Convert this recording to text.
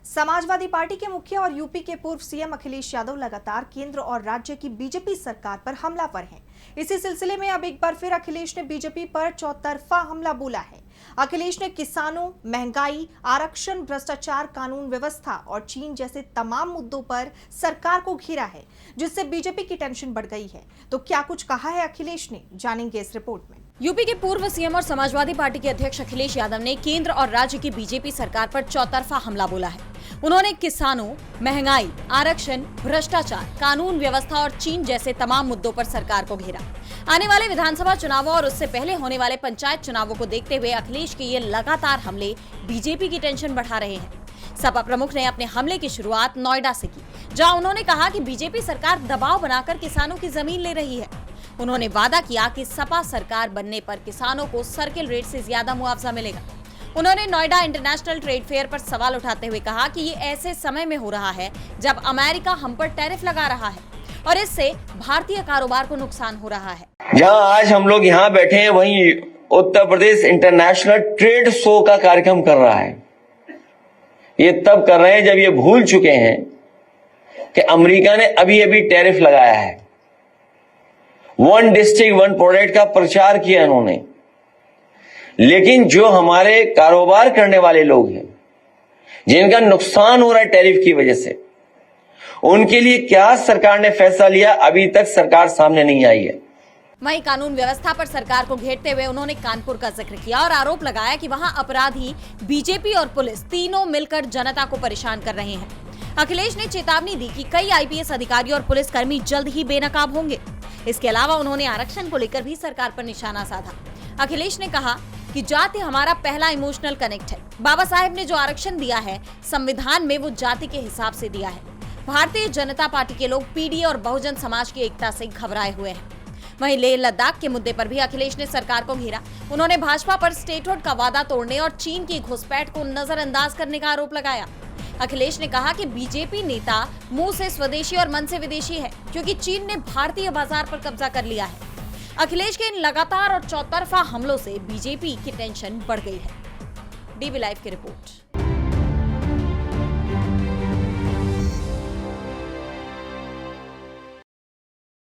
Samajwadi party के मुखिया और यूपी के पूर्व सीएम अखिलेश यादव लगातार केंद्र और राज्य की बीजेपी सरकार पर हमलावर हैं। इसी सिलसिले में अब एक बार फिर अखिलेश ने बीजेपी पर चौतरफा हमला बोला है। अखिलेश ने किसानों, महंगाई, आरक्षण, भ्रष्टाचार, कानून व्यवस्था और चीन जैसे तमाम मुद्दों पर सरकार को घेरा है, जिससे बीजेपी की टेंशन बढ़ गई है। तो क्या कुछ कहा है अखिलेश ने, जानेंगे इस रिपोर्ट में। यूपी के पूर्व सीएम और समाजवादी पार्टी के अध्यक्ष अखिलेश यादव ने केंद्र और राज्य की बीजेपी सरकार पर चौतरफा हमला बोला है। उन्होंने किसानों, महंगाई, आरक्षण, भ्रष्टाचार, कानून व्यवस्था और चीन जैसे तमाम मुद्दों पर सरकार को घेरा। आने वाले विधानसभा चुनावों और उससे पहले होने वाले पंचायत चुनावों को देखते हुए अखिलेश के ये लगातार हमले बीजेपी की टेंशन बढ़ा रहे हैं। सपा प्रमुख ने अपने हमले की शुरुआत नोएडा से की, जहां उन्होंने कहा कि बीजेपी सरकार दबाव बनाकर किसानों की जमीन ले रही है। उन्होंने वादा किया कि सपा सरकार बनने पर किसानों को सर्किल रेट से ज्यादा मुआवजा मिलेगा। उन्होंने नोएडा इंटरनेशनल ट्रेड फेयर पर सवाल उठाते हुए कहा कि ये ऐसे समय में हो रहा है जब अमेरिका हम पर टैरिफ लगा रहा है और इससे भारतीय कारोबार को नुकसान हो रहा है। जहां आज हम लोग यहाँ बैठे हैं, वहीं Uttar Pradesh international trade show का कार्यक्रम कर रहा है। ये तब कर रहे हैं जब ये भूल चुके हैं कि अमेरिका ने अभी अभी टैरिफ लगाया है। वन डिस्ट्रिक्ट वन प्रोडक्ट का प्रचार किया इन्होंने, लेकिन जो हमारे कारोबार करने वाले लोग हैं, जिनका नुकसान हो रहा है टैरिफ की वजह से, उनके लिए क्या सरकार ने फैसला लिया, अभी तक सरकार सामने नहीं आई है। वहीं कानून व्यवस्था पर सरकार को घेरते हुए उन्होंने कानपुर का जिक्र किया और आरोप लगाया कि वहां अपराधी बीजेपी और पुलिस तीनों मिलकर जनता को परेशान कर रहे हैं। अखिलेश ने चेतावनी दी कि कई आईपीएस अधिकारी और पुलिसकर्मी जल्द ही बेनकाब होंगे। इसके अलावा उन्होंने आरक्षण को लेकर भी सरकार पर निशाना साधा। अखिलेश ने कहा कि जाति हमारा पहला इमोशनल कनेक्ट है। बाबा साहेब ने जो आरक्षण दिया है, संविधान में वो जाति के हिसाब से दिया है। भारतीय जनता पार्टी के लोग पीडी और बहुजन समाज की एकता से घबराए हुए हैं। वहीं लेह लद्दाख के मुद्दे पर भी अखिलेश ने सरकार को घेरा। उन्होंने भाजपा पर स्टेटहुड का वादा तोड़ने और चीन की घुसपैठ को नजरअंदाज करने का आरोप लगाया। अखिलेश ने कहा कि बीजेपी नेता मुंह से स्वदेशी और मन से विदेशी है, क्योंकि चीन ने भारतीय बाजार पर कब्जा कर लिया है। अखिलेश के इन लगातार और चौतरफा हमलों से बीजेपी की टेंशन बढ़ गई है। डीबी लाइव की रिपोर्ट।